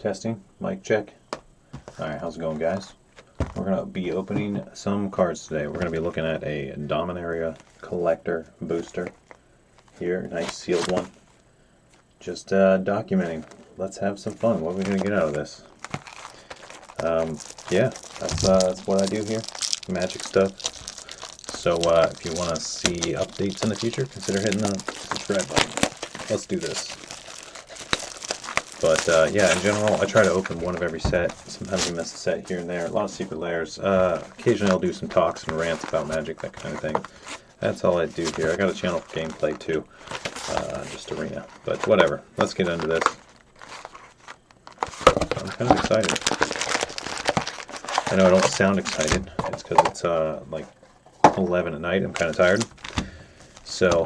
Testing, mic check. Alright, how's it going, guys? We're going to be opening some cards today. We're going to be looking at a Dominaria collector booster here. Nice sealed one. Just documenting. Let's have some fun. What are we going to get out of this? Yeah, that's what I do here. Magic stuff. So if you want to see updates in the future, consider hitting the subscribe button. Let's do this. But yeah, in general, I try to open one of every set. Sometimes I miss a set here and there. A lot of secret layers. Occasionally I'll do some talks and rants about Magic, that kind of thing. That's all I do here. I got a channel for gameplay too. Just Arena. But whatever. Let's get into this. I'm kind of excited. I know I don't sound excited. It's because it's like 11 at night. I'm kind of tired. So,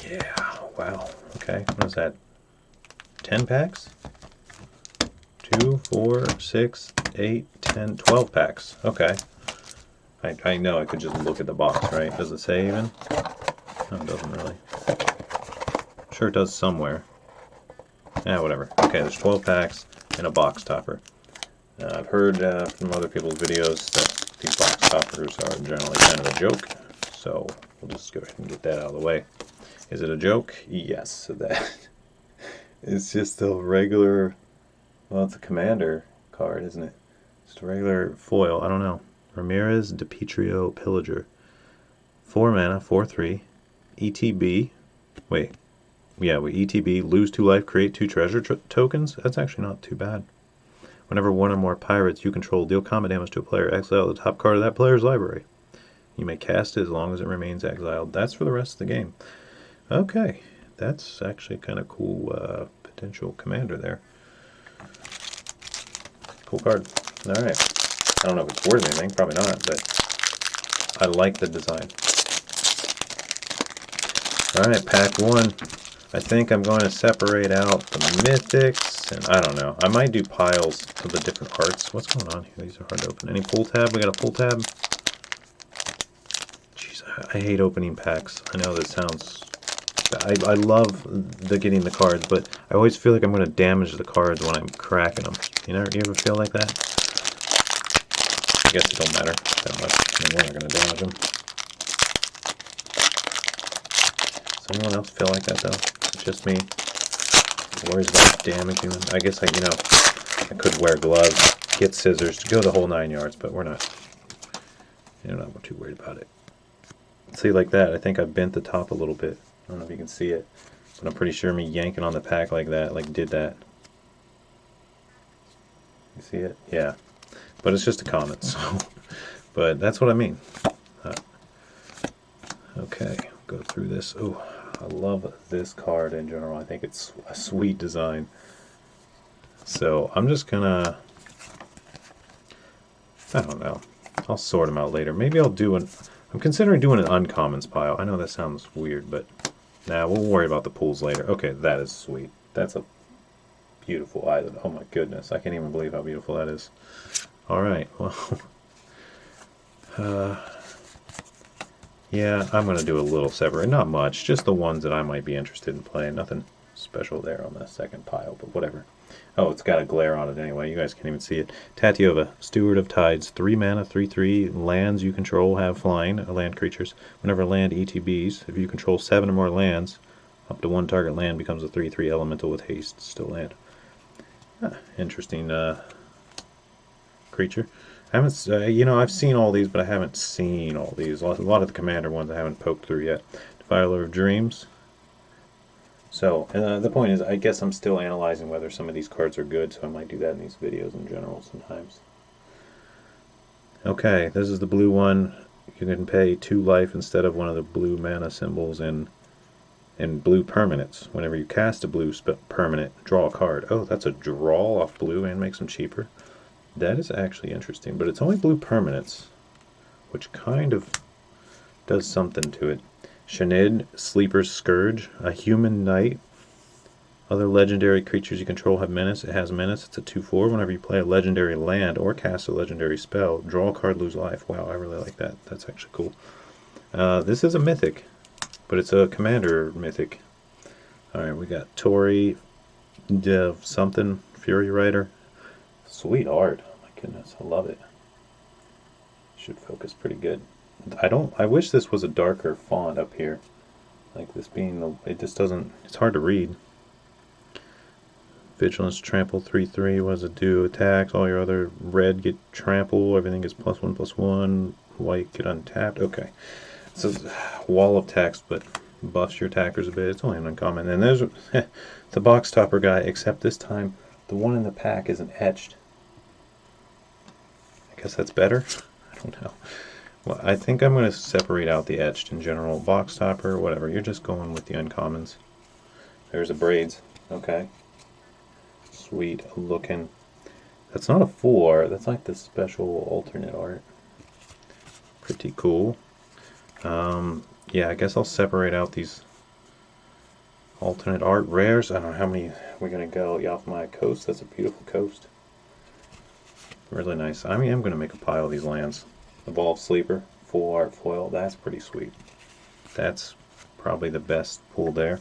yeah. Wow. Okay. What is that? 10 packs? 2, 4, 6, 8, 10, 12 packs. Okay. I know I could just look at the box, right? Does it say even? No, it doesn't really. I'm sure it does somewhere. Yeah, whatever. Okay, there's 12 packs and a box topper. I've heard from other people's videos that these box toppers are generally kind of a joke. So we'll just go ahead and get that out of the way. Is it a joke? Yes. So that it's just a regular, well, it's a commander card, isn't it? Just a regular foil. I don't know. Ramirez DiPietro Pillager. 4 mana, 4/3. ETB. Wait. Yeah, we ETB, lose 2 life, create 2 treasure tokens. That's actually not too bad. Whenever one or more pirates you control deal combat damage to a player, exile the top card of that player's library. You may cast it as long as it remains exiled. That's for the rest of the game. Okay. That's actually kind of cool potential commander there. Cool card. Alright. I don't know if it's worth anything, probably not, but I like the design. Alright, pack 1. I think I'm going to separate out the mythics, and I don't know. I might do piles of the different arts. What's going on here? These are hard to open. Any pull tab? We got a pull tab? Jeez, I hate opening packs. I know that sounds... I love getting the cards, but I always feel like I'm going to damage the cards when I'm cracking them. You ever feel like that? I guess it don't matter that much. I mean, we're not going to damage them. Does anyone else feel like that, though? It's just me. Worries about damaging them. I guess I could wear gloves, get scissors, to go the whole 9 yards, but we're not. We're too worried about it. See, like that, I think I bent the top a little bit. I don't know if you can see it, but I'm pretty sure me yanking on the pack like that, did that. You see it? Yeah. But it's just a comment, so. But that's what I mean. Okay, go through this. Oh, I love this card in general. I think it's a sweet design. So I'm just gonna, I don't know. I'll sort them out later. Maybe I'll do I'm considering doing an uncommons pile. I know that sounds weird, but nah, we'll worry about the pools later. Okay, that is sweet. That's a beautiful island. Oh my goodness, I can't even believe how beautiful that is. Alright, well, yeah, I'm going to do a little separate. Not much, just the ones that I might be interested in playing. Nothing special there on the second pile, but whatever. Oh, it's got a glare on it anyway. You guys can't even see it. Tatiova, Steward of Tides, 3 mana, 3/3. Lands you control have flying, land creatures. Whenever land ETBs, if you control 7 or more lands, up to 1 target land becomes a 3/3 elemental with haste. Still land. Interesting creature. I haven't, I've seen all these, but I haven't seen all these. A lot of the commander ones I haven't poked through yet. Defiler of Dreams. So, the point is, I guess I'm still analyzing whether some of these cards are good, so I might do that in these videos in general sometimes. Okay, this is the blue one. You can pay 2 life instead of one of the blue mana symbols in blue permanents. Whenever you cast a blue permanent, draw a card. Oh, that's a draw off blue and makes them cheaper. That is actually interesting, but it's only blue permanents, which kind of does something to it. Shanid, Sleeper's Scourge, a human knight. Other legendary creatures you control have menace. It has menace. It's a 2/4. Whenever you play a legendary land or cast a legendary spell, draw a card, lose life. Wow, I really like that. That's actually cool. This is a mythic, but it's a commander mythic. Alright, we got Tori something Fury Rider. Sweet art. Oh my goodness, I love it. Should focus pretty good. I wish this was a darker font up here. Like this being it just doesn't, it's hard to read. Vigilance, trample, 3/3. What does it do? Attacks, all your other red get trample, everything gets +1/+1. White get untapped. Okay. So wall of text, but buffs your attackers a bit. It's only an uncommon. And there's the box topper guy, except this time the one in the pack isn't etched. I guess that's better. I don't know. Well, I think I'm going to separate out the etched in general. Box topper, whatever. You're just going with the uncommons. There's a braids. Okay. Sweet looking. That's not a 4. That's like the special alternate art. Pretty cool. Yeah, I guess I'll separate out these alternate art rares. I don't know how many we're going to go. Yalfmaya Coast. That's a beautiful coast. Really nice. I mean, I'm going to make a pile of these lands. Evolved Sleeper, full art foil. That's pretty sweet. That's probably the best pool there.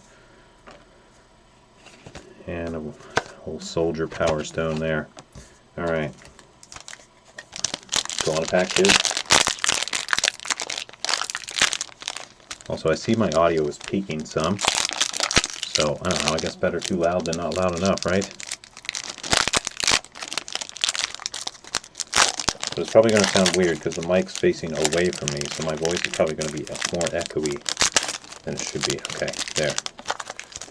And a whole Soldier Power Stone there. Alright. Go on to pack 2. Also, I see my audio is peaking some. So, I don't know, I guess better too loud than not loud enough, right? But it's probably going to sound weird because the mic's facing away from me, so my voice is probably going to be more echoey than it should be. Okay, there.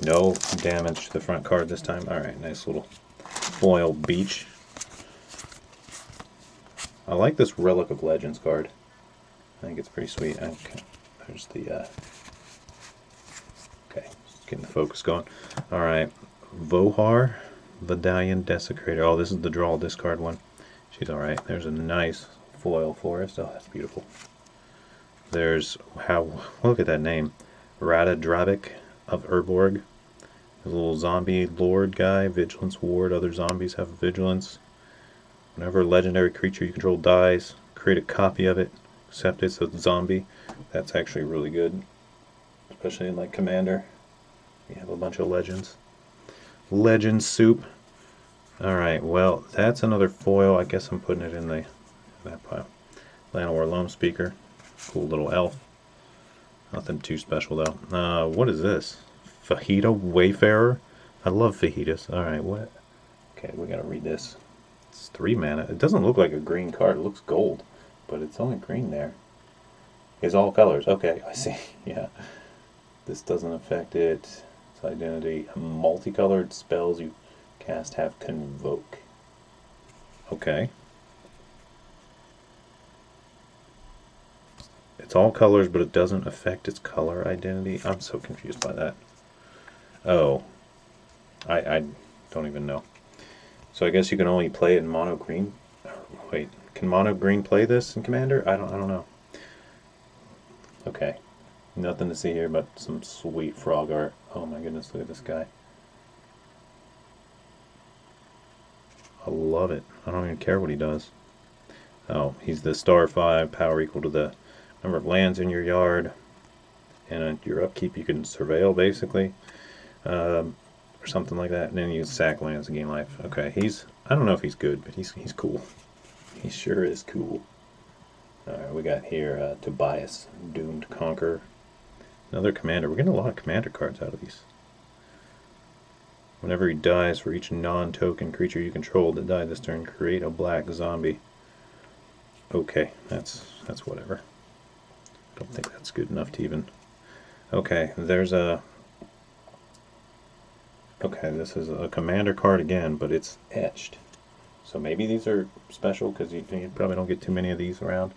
No damage to the front card this time. Alright, nice little foil beach. I like this Relic of Legends card. I think it's pretty sweet. Okay, there's the... Okay, just getting the focus going. Alright, Vohar, Vidalian Desecrator. Oh, this is the draw discard one. She's alright. There's a nice foil forest. Oh, that's beautiful. There's, look at that name. Rada Drabik of Urborg. There's a little zombie lord guy. Vigilance ward. Other zombies have vigilance. Whenever a legendary creature you control dies, create a copy of it. Accept it, so it's zombie. That's actually really good. Especially in like Commander. You have a bunch of legends. Legend soup. Alright, well, that's another foil. I guess I'm putting it in that pile. Llanowar Loam Speaker. Cool little elf. Nothing too special, though. What is this? Fajita Wayfarer? I love fajitas. Alright, what? Okay, we gotta read this. It's 3 mana. It doesn't look like a green card. It looks gold, but it's only green there. It's all colors. Okay, I see. Yeah. This doesn't affect it. Its identity. Multicolored spells you cast have Convoke. Okay. It's all colors, but it doesn't affect its color identity. I'm so confused by that. Oh. I don't even know. So I guess you can only play it in mono green. Wait, can mono green play this in Commander? I don't know. Okay. Nothing to see here but some sweet frog art. Oh my goodness, look at this guy. I love it. I don't even care what he does. Oh, he's the star 5, power equal to the number of lands in your yard. And your upkeep you can surveil, basically. Or something like that. And then you sack lands and gain life. Okay, I don't know if he's good, but he's cool. He sure is cool. Alright, we got here Tobias, Doomed Conqueror. Another commander. We're getting a lot of commander cards out of these. Whenever he dies, for each non-token creature you control that died this turn, create a black zombie. Okay, that's whatever. I don't think that's good enough to even... Okay, there's a... Okay, this is a commander card again, but it's etched. So maybe these are special, because you probably don't get too many of these around.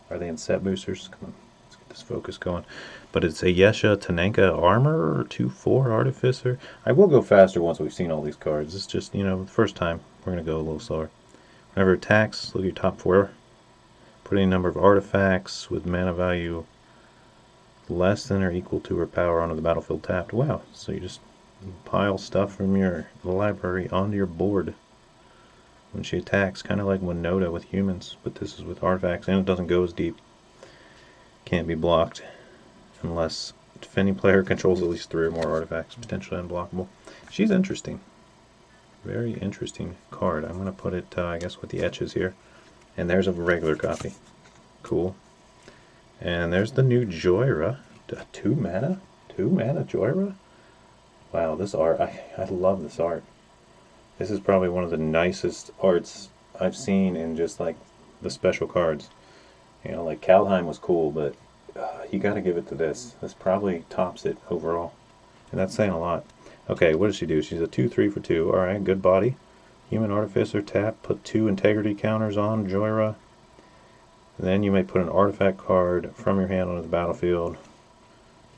Are they in set boosters? Come on, let's get this focus going. But it's a Yesha Tanenka Armor, 2/4 Artificer. I will go faster once we've seen all these cards. It's just, the first time we're going to go a little slower. Whenever it attacks, look at your top 4. Put any number of artifacts with mana value less than or equal to her power onto the battlefield tapped. Wow, so you just pile stuff from your library onto your board when she attacks, kind of like Winota with humans, but this is with artifacts, and it doesn't go as deep. Can't be blocked unless a defending player controls at least 3 or more artifacts, potentially unblockable. She's interesting. Very interesting card. I'm going to put it, I guess, with the etches here. And there's a regular copy. Cool. And there's the new Joyra. 2 mana? 2 mana Joyra? Wow, this art, I love this art. This is probably one of the nicest arts I've seen in just like the special cards. You know, like Kaldheim was cool, but you got to give it to this. This probably tops it overall. And that's saying a lot. Okay, what does she do? She's a 2/3 for 2. Alright, good body. Human Artificer, tap, put 2 integrity counters on Joyra. Then you may put an artifact card from your hand onto the battlefield,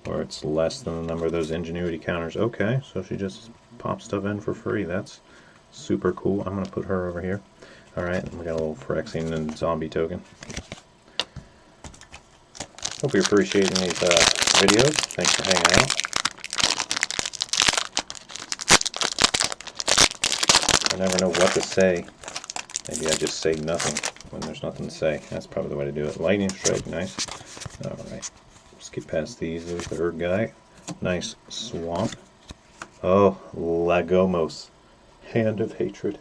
where it's less than the number of those ingenuity counters. Okay, so she just pops stuff in for free. That's super cool. I'm going to put her over here. Alright, we got a little Phyrexian and zombie token. Hope you're appreciating these videos. Thanks for hanging out. I never know what to say. Maybe I just say nothing when there's nothing to say. That's probably the way to do it. Lightning Strike, nice. Alright, skip past these. There's the Erd guy. Nice Swamp. Oh, Lagomos. Hand of Hatred.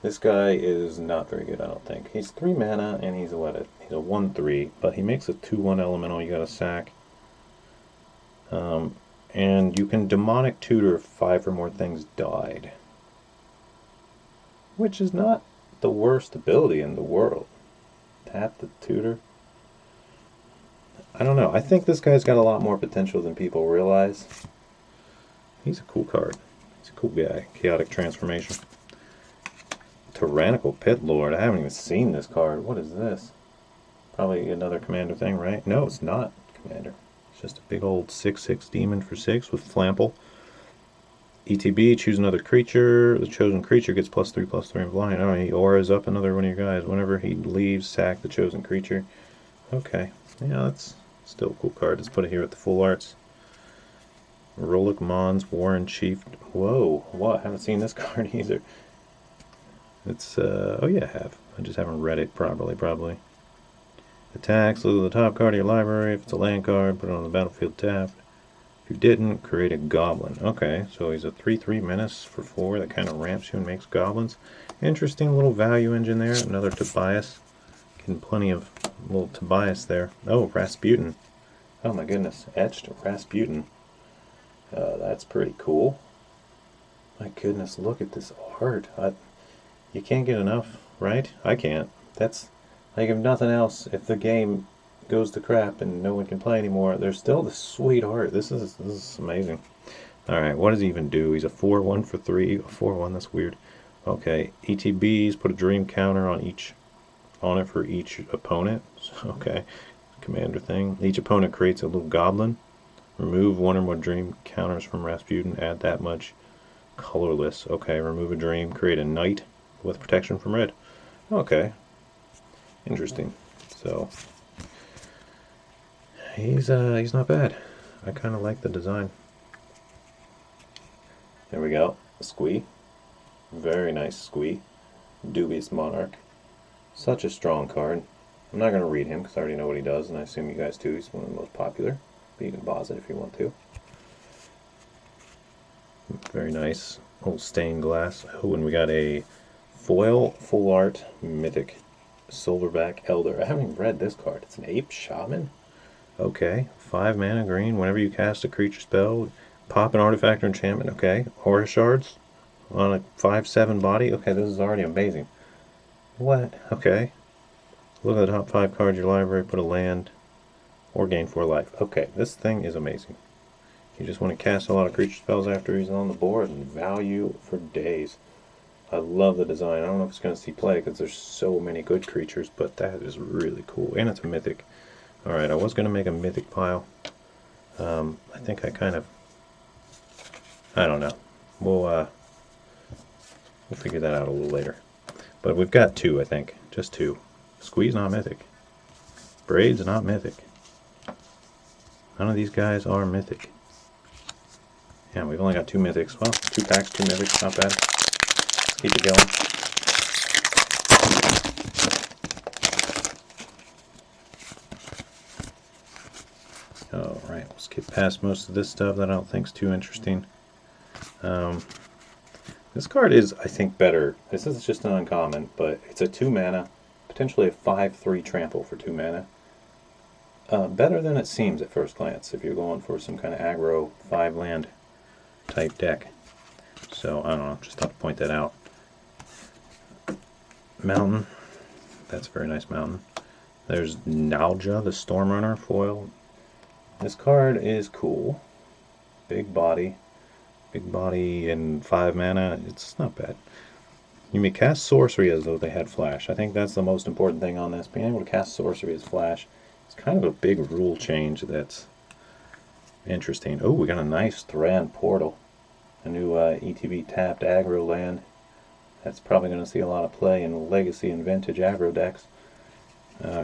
This guy is not very good, I don't think. He's 3 mana, and he's a 1/3, but he makes a 2/1 elemental. You gotta sack. And you can Demonic Tutor if 5 or more things died. Which is not the worst ability in the world. Tap the Tutor. I don't know. I think this guy's got a lot more potential than people realize. He's a cool card. He's a cool guy. Chaotic Transformation. Tyrannical Pit Lord. I haven't even seen this card. What is this? Probably another commander thing, right? No, it's not commander. It's just a big old 6/6 demon for 6 with Flample. ETB, choose another creature. The chosen creature gets +3/+3 in blind. Oh, he auras up another one of your guys. Whenever he leaves, sack the chosen creature. Okay. Yeah, that's still a cool card. Let's put it here with the full arts. Rolik Mons, Warren Chief. Whoa, what? I haven't seen this card either. It's, oh yeah, I have. I just haven't read it properly, probably. Attacks, look at the top card of your library. If it's a land card, put it on the battlefield tap. If you didn't, create a goblin. Okay, so he's a 3/3 menace for 4 that kind of ramps you and makes goblins. Interesting little value engine there. Another Tobias. Getting plenty of little Tobias there. Oh, Rasputin. Oh my goodness, etched Rasputin. That's pretty cool. My goodness, look at this art. You can't get enough, right? I can't. That's like, if nothing else, if the game goes to crap and no one can play anymore, there's still this sweet art. This is amazing. Alright, what does he even do? He's a 4/1 for 3. A 4/1, that's weird. Okay, ETBs, put a dream counter on it for each opponent. Okay, commander thing. Each opponent creates a little goblin. Remove 1 or more dream counters from Rasputin. Add that much. Colorless. Okay, remove a dream. Create a knight with protection from red. Okay. Interesting. So he's not bad. I kind of like the design. There we go. Squee. Very nice Squee. Dubious Monarch. Such a strong card. I'm not going to read him because I already know what he does, and I assume you guys too. He's one of the most popular. But you can pause it if you want to. Very nice. Old stained glass. Oh, and we got a foil full art mythic Silverback Elder. I haven't even read this card. It's an Ape Shaman. Okay. 5 mana green. Whenever you cast a creature spell, pop an artifact or enchantment. Okay. Aura Shards on a 5/7 body. Okay, this is already amazing. What? Okay. Look at the top 5 cards of your library, put a land, or gain 4 life. Okay, this thing is amazing. You just want to cast a lot of creature spells after he's on the board and value for days. I love the design. I don't know if it's going to see play because there's so many good creatures, but that is really cool. And it's a mythic. Alright, I was going to make a mythic pile. I think I kind of... I don't know. We'll figure that out a little later. But we've got 2, I think. Just 2. Squeeze not mythic. Braid's not mythic. None of these guys are mythic. Yeah, we've only got 2 mythics. Well, 2 packs, 2 mythics, not bad. Let's keep it going. Alright, we'll skip past most of this stuff that I don't think is too interesting. This card is, I think, better. This is just an uncommon, but it's a 2 mana, potentially a 5/3 trample for 2 mana. Better than it seems at first glance if you're going for some kind of aggro 5-land type deck. So, I don't know, just thought to point that out. Mountain. That's a very nice mountain. There's Nalja, the Stormrunner foil. This card is cool. Big body and 5 mana. It's not bad. You may cast sorcery as though they had flash. I think that's the most important thing on this. Being able to cast sorcery as flash. It's kind of a big rule change that's interesting. Oh, we got a nice Thran Portal. A new ETB tapped aggro land. That's probably going to see a lot of play in Legacy and Vintage aggro decks.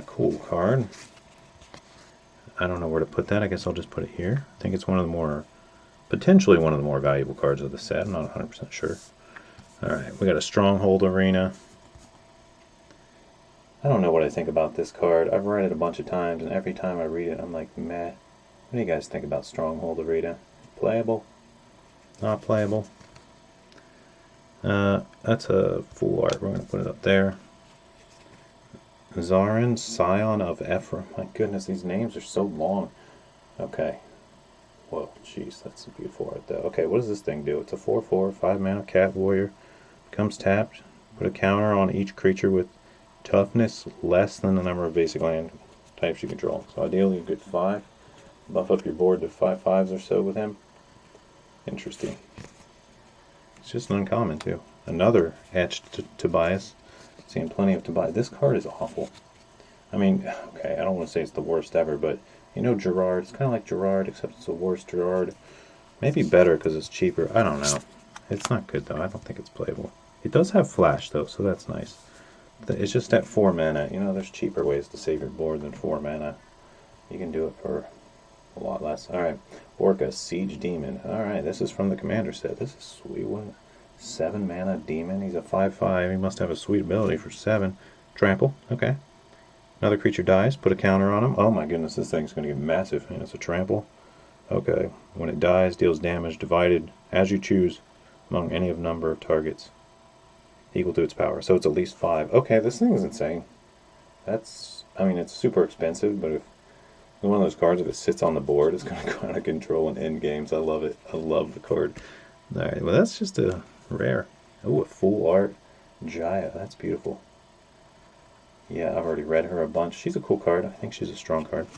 Cool card. I don't know where to put that. I guess I'll just put it here. I think it's one of the more, potentially one of the more valuable cards of the set. I'm not 100% sure. Alright, we got a Stronghold Arena. I don't know what I think about this card. I've read it a bunch of times, and every time I read it, I'm like, meh. What do you guys think about Stronghold Arena? Playable? Not playable? That's a full art. We're going to put it up there. Zarin, Scion of Ephraim. My goodness, these names are so long. Okay. Whoa, jeez, that's a beautiful art, though. Okay, what does this thing do? It's a 4/4, 5 mana cat warrior. Becomes tapped. Put a counter on each creature with toughness less than the number of basic land types you control. So ideally you get 5. Buff up your board to 5/5s or so with him. Interesting. It's just an uncommon too. Another etched Tobias. Seeing plenty of Tobias. This card is awful. I mean, okay, I don't want to say it's the worst ever, but you know Gerard. It's kind of like Gerard, except it's the worst Gerard. Maybe better because it's cheaper. I don't know. It's not good though. I don't think it's playable. It does have flash though, so that's nice. It's just at 4 mana. You know, there's cheaper ways to save your board than 4 mana. You can do it for a lot less. Alright, Orca, Siege Demon. Alright, this is from the Commander set. This is a sweet one. 7 mana demon. He's a 5/5. He must have a sweet ability for 7. Trample. Okay. Another creature dies. Put a counter on him. Oh my goodness, this thing's going to get massive. And it's a trample. Okay. When it dies, deals damage divided as you choose among any of number of targets equal to its power. So it's at least 5. Okay, this thing is insane. That's, I mean, it's super expensive, but if it's one of those cards, if it sits on the board, it's going to go out of control in end games. I love it. I love the card. Alright, well that's just a rare. Oh, a full art Jaya. That's beautiful. Yeah, I've already read her a bunch. She's a cool card. I think she's a strong card.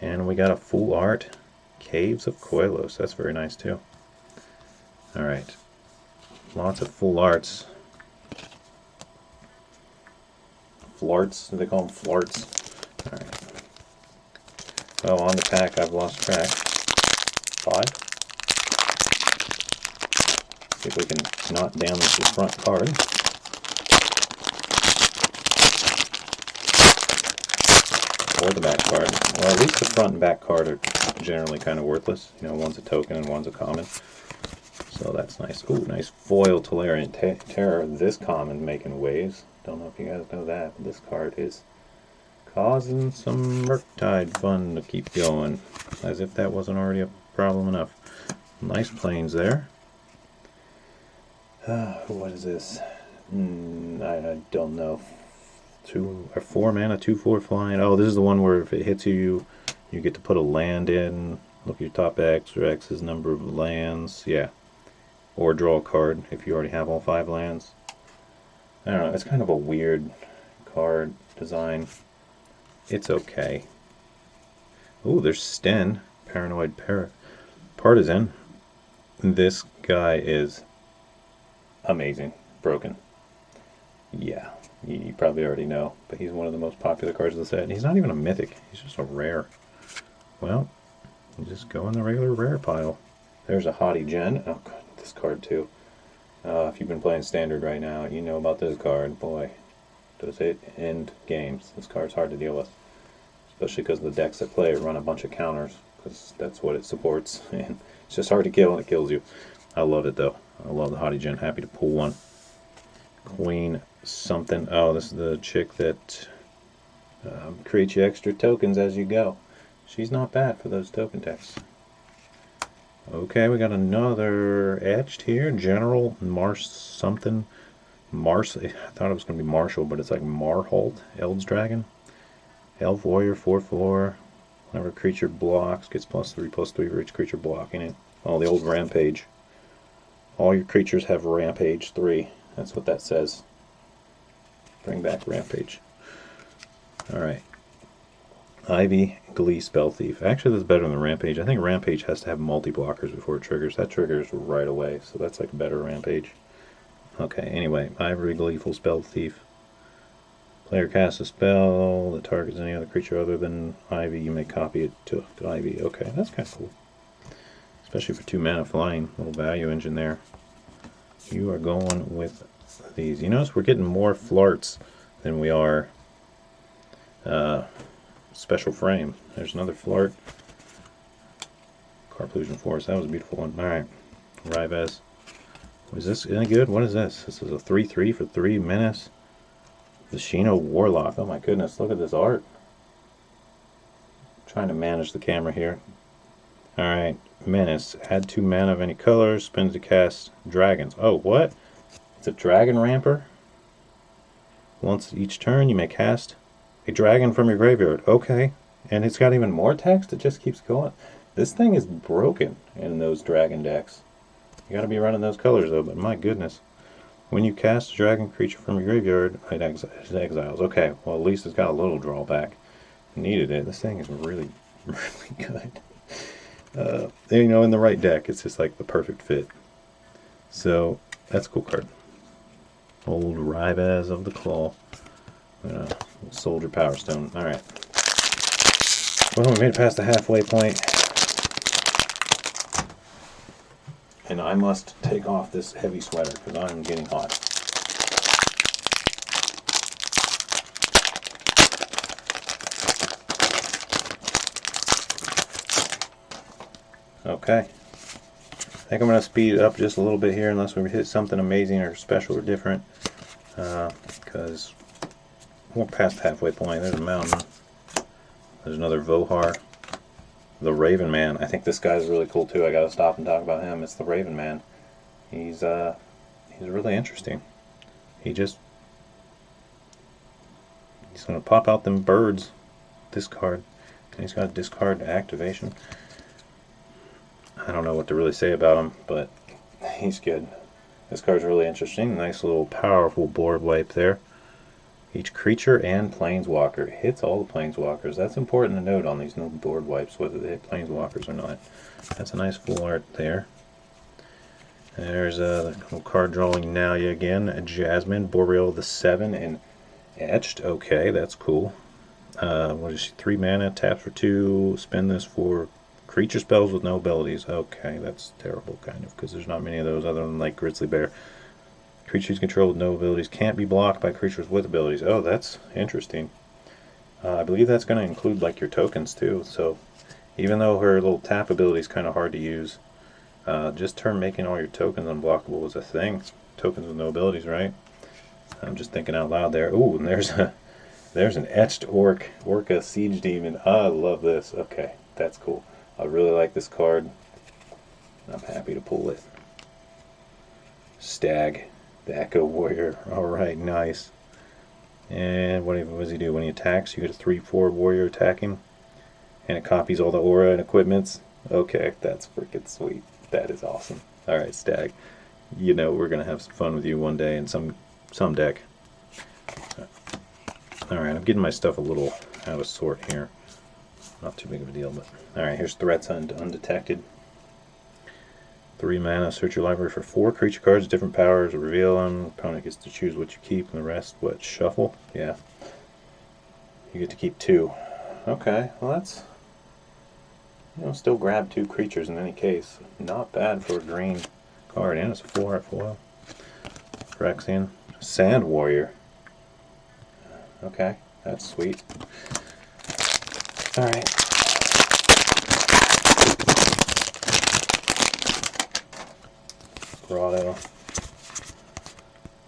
And we got a full art Caves of Koilos. That's very nice too. Alright. Lots of full arts. Flarts. Do they call them flarts? Alright. Oh, on the pack, I've lost track. 5. See if we can not damage the front card. Or the back card. Well, at least the front and back card are generally kind of worthless. You know, one's a token and one's a common. So that's nice. Ooh, nice foil Tolarian Terror. This common making waves. Don't know if you guys know that, but this card is causing some Murktide fun to keep going. As if that wasn't already a problem enough. Nice planes there. What is this? I don't know. 2 or 4 mana, 2/4 flying. Oh, this is the one where if it hits you, you get to put a land in. Look at your top X, or X is number of lands. Yeah. Or draw a card if you already have all 5 lands. I don't know. It's kind of a weird card design. It's okay. Ooh, there's Sten, Paranoid Partisan. This guy is amazing. Broken. Yeah, you probably already know, but he's one of the most popular cards of the set. And he's not even a mythic. He's just a rare. Well, you just go in the regular rare pile. There's a Haughty Gen. Oh, God, this card too. If you've been playing Standard right now, you know about this card. Boy, does it end games. This card's hard to deal with. Especially because the decks that play it run a bunch of counters. Because that's what it supports. And it's just hard to kill and it kills you. I love it though. I love the Haughty Gen. Happy to pull one. Queen something. Oh, this is the chick that creates you extra tokens as you go. She's not bad for those token decks. Okay, we got another etched here. General Marsh something. Mars. I thought it was going to be Marshall, but it's like Marholt. Eld's Dragon. Elf Warrior 4/4. Whenever a creature blocks, gets +3/+3 for each creature blocking it. Oh, the old Rampage. All your creatures have Rampage 3. That's what that says. Bring back Rampage. Alright. Ivy, Glee, Spell Thief. Actually, that's better than Rampage. I think Rampage has to have multi-blockers before it triggers. That triggers right away, so that's like a better Rampage. Okay, anyway. Ivory, Gleeful, Spell Thief. Player casts a spell that targets any other creature other than Ivy. You may copy it to Ivy. Okay, that's kind of cool. Especially for 2 mana flying. Little value engine there. You are going with these. You notice we're getting more flarts than we are special frame. There's another flart. Carplusion Force. That was a beautiful one. Alright. Rives. Is this any good? What is this? This is a 3/3 for 3 menace. The Shino Warlock. Oh my goodness, look at this art. I'm trying to manage the camera here. Alright, Menace. Add 2 mana of any color. Spend to cast dragons. Oh, what? It's a dragon ramper. Once each turn, you may cast a dragon from your graveyard. Okay. And it's got even more text. It just keeps going. This thing is broken in those dragon decks. You gotta be running those colors though, but my goodness. When you cast a dragon creature from your graveyard, it exiles. Okay, well at least it's got a little drawback. Needed it. This thing is really, really good. You know, in the right deck, it's just like the perfect fit. So, that's a cool card. Old Rives of the Claw. Soldier Power Stone. Alright. Well, we made it past the halfway point. And I must take off this heavy sweater because I'm getting hot. Okay. I think I'm going to speed it up just a little bit here unless we hit something amazing or special or different. Because we're past the halfway point. There's a mountain. There's another Vohar. The Raven Man. I think this guy's really cool too. I gotta stop and talk about him. It's the Raven Man. He's really interesting. He's gonna pop out them birds. Discard. And he's got a discard activation. I don't know what to really say about him, but he's good. This card's really interesting. Nice little powerful board wipe there. Each creature and planeswalker hits all the planeswalkers. That's important to note on these new board wipes, whether they hit planeswalkers or not. That's a nice full art there. There's a little card drawing now again. Jasmine, Boreal the 7 and etched. Okay, that's cool. What is she? 3 mana, taps for 2. Spend this for creature spells with no abilities. Okay, that's terrible kind of, because there's not many of those other than like Grizzly Bear. Creatures controlled with no abilities can't be blocked by creatures with abilities. Oh, that's interesting. I believe that's going to include like your tokens too. So even though her little tap ability is kind of hard to use, just her making all your tokens unblockable is a thing. Tokens with no abilities, right? I'm just thinking out loud there. Ooh, and there's an etched Orca Siege Demon. I love this. Okay, that's cool. I really like this card. I'm happy to pull it. Stag. The Echo Warrior. Alright, nice. And what does he do? When he attacks, you get a 3/4 warrior attacking. And it copies all the aura and equipments. Okay, that's freaking sweet. That is awesome. Alright, Stag. You know we're going to have some fun with you one day in some deck. Alright, I'm getting my stuff a little out of sort here. Not too big of a deal, but... Alright, here's Threats Undetected. 3 mana, search your library for 4 creature cards, different powers, reveal them. Opponent gets to choose what you keep, and the rest, what, shuffle? Yeah. You get to keep 2. Okay, well that's... You know, still grab 2 creatures in any case. Not bad for a green card, and it's a 4-art foil. Phyrexian. Sand Warrior. Okay, that's sweet. Alright. Grotto.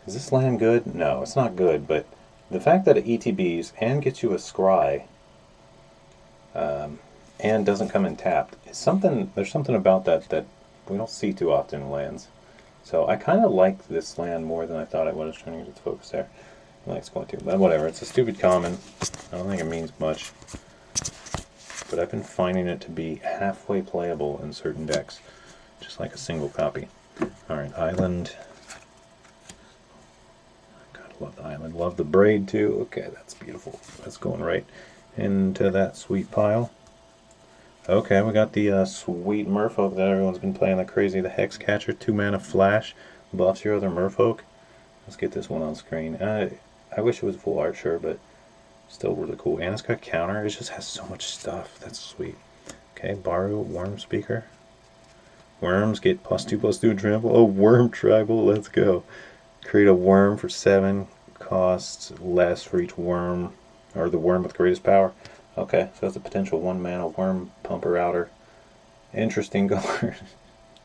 Is this land good? No, it's not good, but the fact that it ETBs and gets you a scry and doesn't come in tapped. There's something about that that we don't see too often in lands. So I kind of like this land more than I thought I would. I was trying to get its focus there. Like it's going to, but whatever. It's a stupid common. I don't think it means much. But I've been finding it to be halfway playable in certain decks, just like a single copy. Alright, Island. God, I love the Island. Love the braid too. Okay, that's beautiful. That's going right into that sweet pile. Okay, we got the sweet merfolk that everyone's been playing like crazy. The Hex Catcher, 2 mana flash, buffs your other merfolk. Let's get this one on screen. I wish it was full art, sure, but still really cool. And it's got counter. It just has so much stuff. That's sweet. Okay, Baru, Worm Speaker. Worms get +2/+2 and trample. Oh, Worm Tribal, let's go. Create a worm for 7. Costs less for each worm, or the worm with greatest power. Okay, so that's a potential 1 mana worm pumper outer. Interesting card.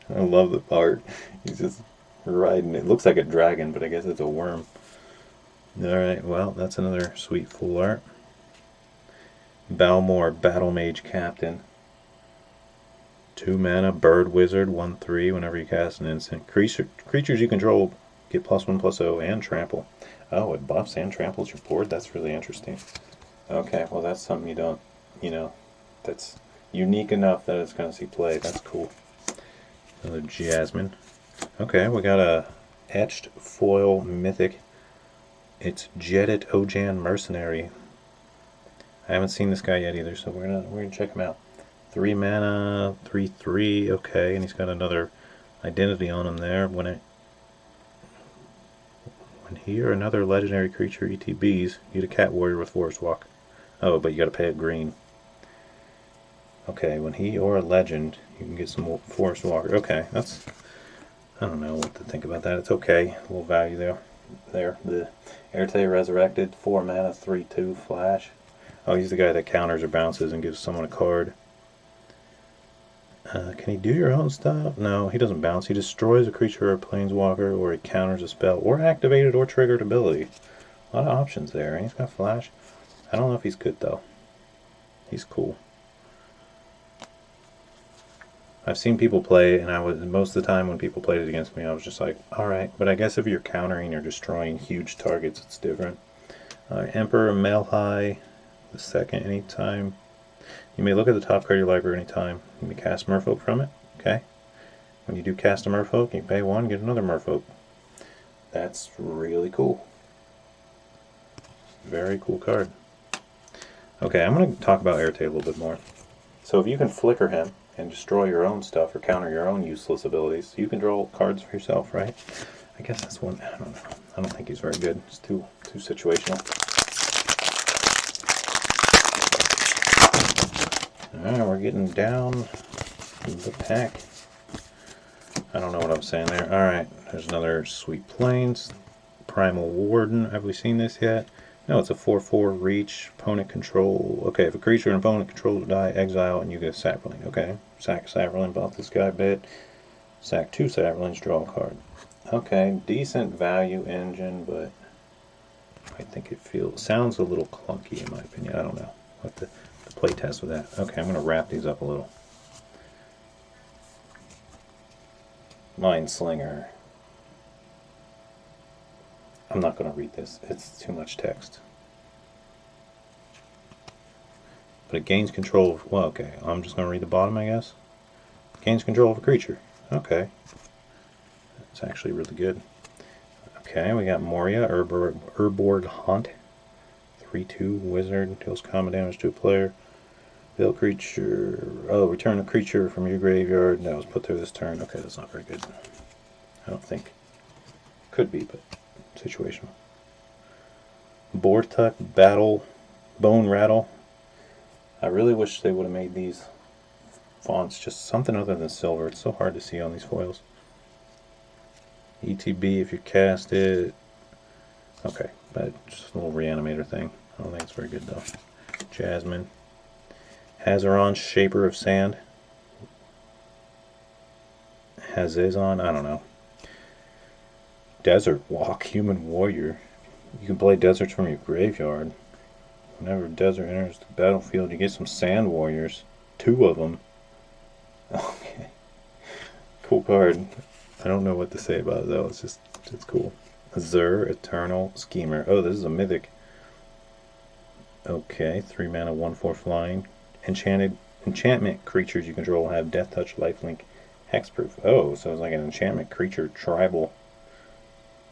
I love the art. He's just riding it. Looks like a dragon, but I guess it's a worm. Alright, well, that's another sweet full art. Balmor, Battle Mage Captain. 2 mana, Bird Wizard, 1/3 whenever you cast an instant. Creatures you control get +1/+0 and trample. Oh, it buffs and tramples your board? That's really interesting. Okay, well that's something you don't, that's unique enough that it's going to see play. That's cool. Another Jasmine. Okay, we got a etched foil mythic. It's Jetted Ojan Mercenary. I haven't seen this guy yet either, so we're gonna check him out. 3 mana, 3/3. Okay, and he's got another identity on him there. When he or another legendary creature ETBs, you get a cat warrior with Forest Walk. Oh, but you gotta pay a green. Okay, when he or a legend, you can get some Forest Walker. Okay, that's, I don't know what to think about that. It's okay, a little value there. The Erte Resurrected, 4 mana, 3/2 flash. Oh, he's the guy that counters or bounces and gives someone a card. Can he do your own stuff? No, he doesn't bounce. He destroys a creature or a planeswalker, or he counters a spell, or activated or triggered ability. A lot of options there, and he's got flash. I don't know if he's good though. He's cool. I've seen people play, and most of the time when people played it against me, I was just like, alright, but I guess if you're countering or destroying huge targets, it's different. Emperor Melhai, the second, anytime. You may look at the top card of your library anytime. You may cast Merfolk from it. Okay. When you do cast a Merfolk, you pay 1, get another Merfolk. That's really cool. Very cool card. Okay, I'm going to talk about Erte a little bit more. So if you can flicker him and destroy your own stuff or counter your own useless abilities, you can draw cards for yourself, right? I guess that's one. I don't know. I don't think he's very good. It's too situational. Alright, we're getting down the pack. I don't know what I'm saying there. Alright, there's another Sweet Plains. Primal Warden. Have we seen this yet? No, it's a 4/4 reach, opponent control. Okay, if a creature and opponent controls die, exile, and you get a Saproling. Okay, sack Saproling, buff this guy a bit. Sack 2 Saprolings, draw a card. Okay, decent value engine, but I think it sounds a little clunky in my opinion. I don't know. What the play test with that. Okay, I'm going to wrap these up a little. Mind Slinger. I'm not going to read this. It's too much text. But it gains control of, well, okay, I'm just going to read the bottom, I guess. Gains control of a creature. Okay. It's actually really good. Okay, we got Moria, Urborg Haunt. 3/2 wizard, deals common damage to a player. Build creature. Oh, return a creature from your graveyard that was put there this turn. Okay, that's not very good. I don't think. Could be, but situational. Bortuck, Battle, Bone Rattle. I really wish they would have made these fonts just something other than silver. It's so hard to see on these foils. ETB if you cast it. Okay, but just a little reanimator thing. I don't think it's very good though. Jasmine. Hazaron, Shaper of Sand. Hazazon, I don't know. Desert Walk, Human Warrior. You can play deserts from your graveyard. Whenever a desert enters the battlefield, you get some Sand Warriors. 2 of them. Okay. Cool card. I don't know what to say about it though. It's cool. Azure, Eternal Schemer. Oh, this is a mythic. Okay, 3 mana, 1/4 flying. Enchantment creatures you control have Death Touch, Lifelink, Hexproof. Oh, so it's like an enchantment creature tribal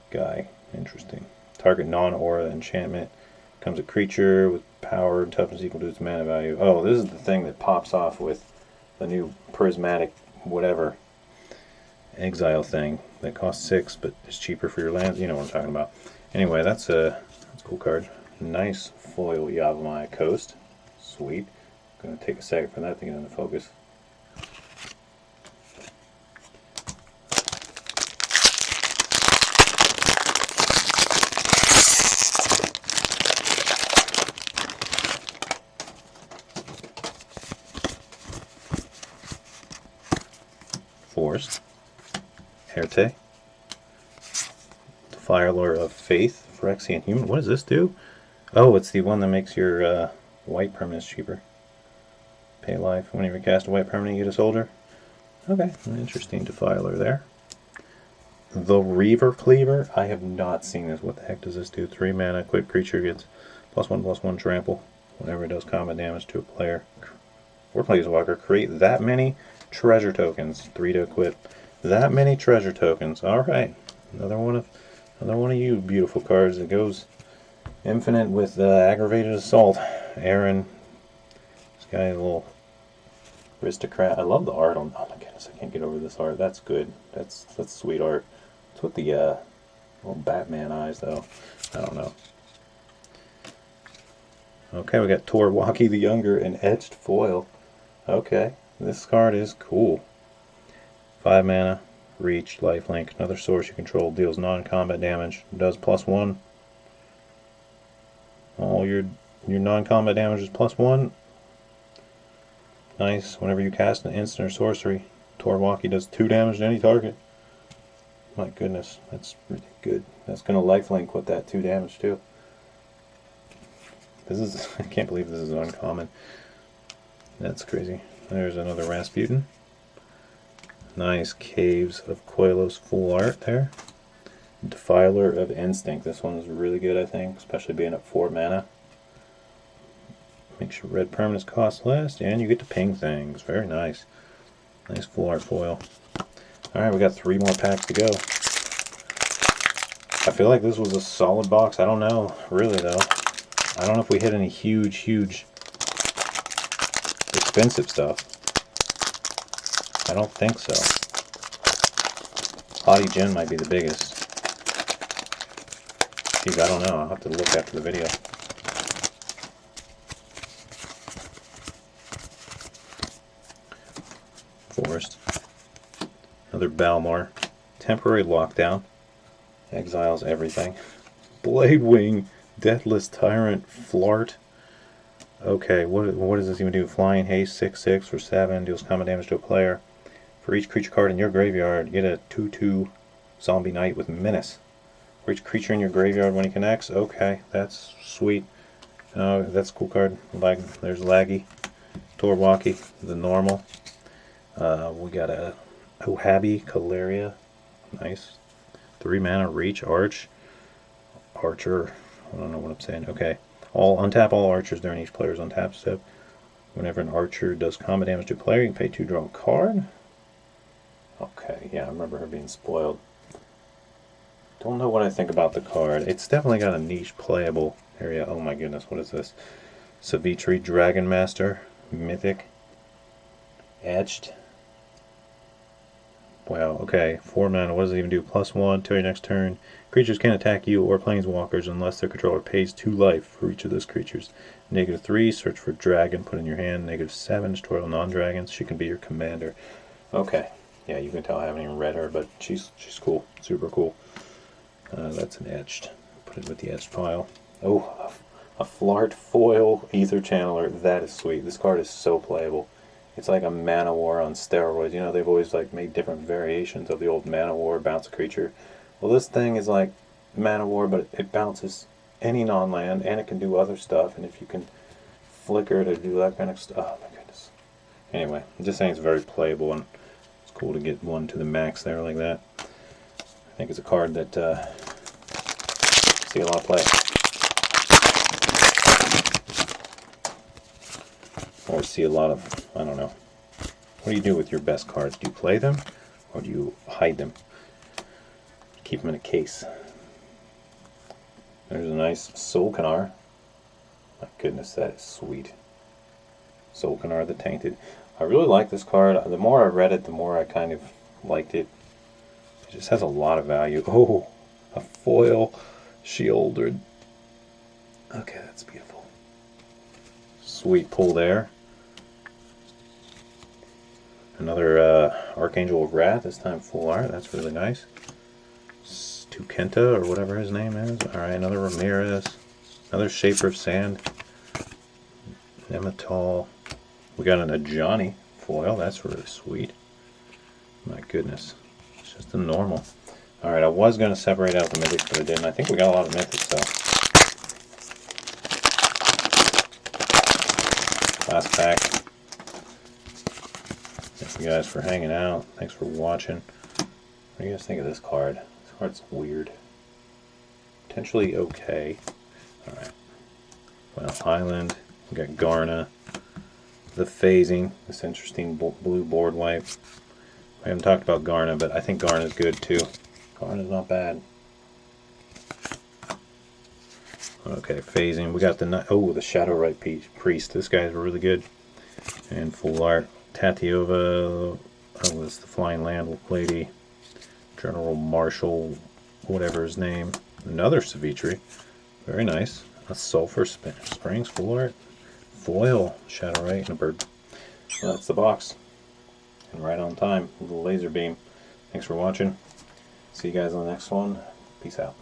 guy. Interesting. Target non-aura enchantment. Comes a creature with power and toughness equal to its mana value. Oh, this is the thing that pops off with the new prismatic whatever exile thing that costs 6 but is cheaper for your lands. You know what I'm talking about. Anyway, that's a cool card. Nice foil Yavimaya Coast. Sweet. Gonna take a second for that to get into focus. Forest. Herte. The Firelord of Faith. Phyrexian Human. What does this do? Oh, it's the one that makes your white permanents cheaper. Pay life. Whenever you cast a white permanent, you get a soldier. Okay, interesting defiler there. The Reaver Cleaver. I have not seen this. What the heck does this do? 3 mana, quick creature gets +1/+1 trample whenever it does combat damage to a player. Or Planeswalker. Create that many treasure tokens. 3 to equip. That many treasure tokens. Alright. Another one of you beautiful cards that goes infinite with aggravated assault. Aaron. This guy is a little aristocrat. I love the art on. Oh my goodness, I can't get over this art. That's good. That's sweet art. It's with the little Batman eyes though. I don't know. Okay, we got Torwaki the Younger and etched foil. Okay, this card is cool. 5 mana, reach, lifelink. Another source you control deals non-combat damage. Does +1. All your non-combat damage is +1. Nice. Whenever you cast an instant or sorcery, Torwaki does 2 damage to any target. My goodness, that's really good. That's going to lifelink with that 2 damage too. This is, I can't believe this is uncommon. That's crazy. There's another Rasputin. Nice Caves of Koilos full art there. Defiler of Instinct. This one's really good, I think, especially being at 4 mana. Makes your red permanents cost less, and you get to ping things. Very nice. Nice full art foil. Alright, we got 3 more packs to go. I feel like this was a solid box. I don't know, really though. I don't know if we hit any huge expensive stuff. I don't think so. Haughty Gin might be the biggest. Geez, I don't know. I'll have to look after the video. Forest. Another Balmor. Temporary Lockdown. Exiles everything. Bladewing. Deathless Tyrant. Flart. Okay, what does this even do? Flying Haste, 6/6 for 7. Deals combat damage to a player. For each creature card in your graveyard, get a 2/2 Zombie Knight with Menace. For each creature in your graveyard when he connects. Okay, that's sweet. That's a cool card. There's Laggy. Torwaki, the normal. We got a Ohabi Caleria. Nice. 3 mana, Reach, Archer. I don't know what I'm saying. Okay. Untap all archers during each player's untap step. Whenever an archer does combat damage to a player, you can pay 2 draw a card. Okay, yeah, I remember her being spoiled. Don't know what I think about the card. It's definitely got a niche playable area. Oh my goodness, what is this? Savitri Dragon Master, Mythic, Etched. Wow, okay, 4 mana, what does it even do? +1 till your next turn. Creatures can't attack you or planeswalkers unless their controller pays 2 life for each of those creatures. -3, search for dragon, put in your hand. -7, destroy all non-dragons. She can be your commander. Okay, yeah, you can tell I haven't even read her, but she's cool, super cool. That's an etched. Put it with the etched pile. Oh, a Flart foil Ether Channeler. That is sweet. This card is so playable. It's like a Mana War on steroids. You know, they've always like made different variations of the old Mana War, bounce a creature. Well, this thing is like Mana War, but it bounces any non-land, and it can do other stuff. And if you can flicker to do that kind of stuff, oh my goodness, Anyway, I'm just saying it's very playable, and it's cool to get one to the max there like that. I think it's a card that see a lot of play. Or see a lot of, I don't know. What do you do with your best cards? Do you play them, or do you hide them? Keep them in a case. There's a nice Solkanar. My goodness, that is sweet. Solkanar the Tainted. I really like this card. The more I read it, the more I kind of liked it. It just has a lot of value. Oh, a foil Shieldred. Okay, that's beautiful. Sweet pull there. Another Archangel of Wrath, this time full art. That's really nice. Kenta or whatever his name is. Alright, another Ramirez. Another Shaper of Sand. Nematol. We got an Ajani foil. That's really sweet. My goodness. It's just a normal. Alright, I was going to separate out the mythics, but I didn't. I think we got a lot of mythics, though. Last pack. Thank you guys for hanging out. Thanks for watching. What do you guys think of this card? This card's weird. Potentially okay. Alright. Well, Island. We got Garna. The Phasing. This interesting blue board wipe. I haven't talked about Garna, but I think Garna's good too. Garna's not bad. Okay, Phasing. We got the Shadow-Right Priest. This guy's really good. And full art. Tatiova. Oh, that's the Flying Land Lady. General Marshal, whatever his name. Another Savitri. Very nice. A Sulfur Springs full art. Foil Shadow-Right and a bird. Well, that's the box. And right on time with a laser beam. Thanks for watching. See you guys on the next one. Peace out.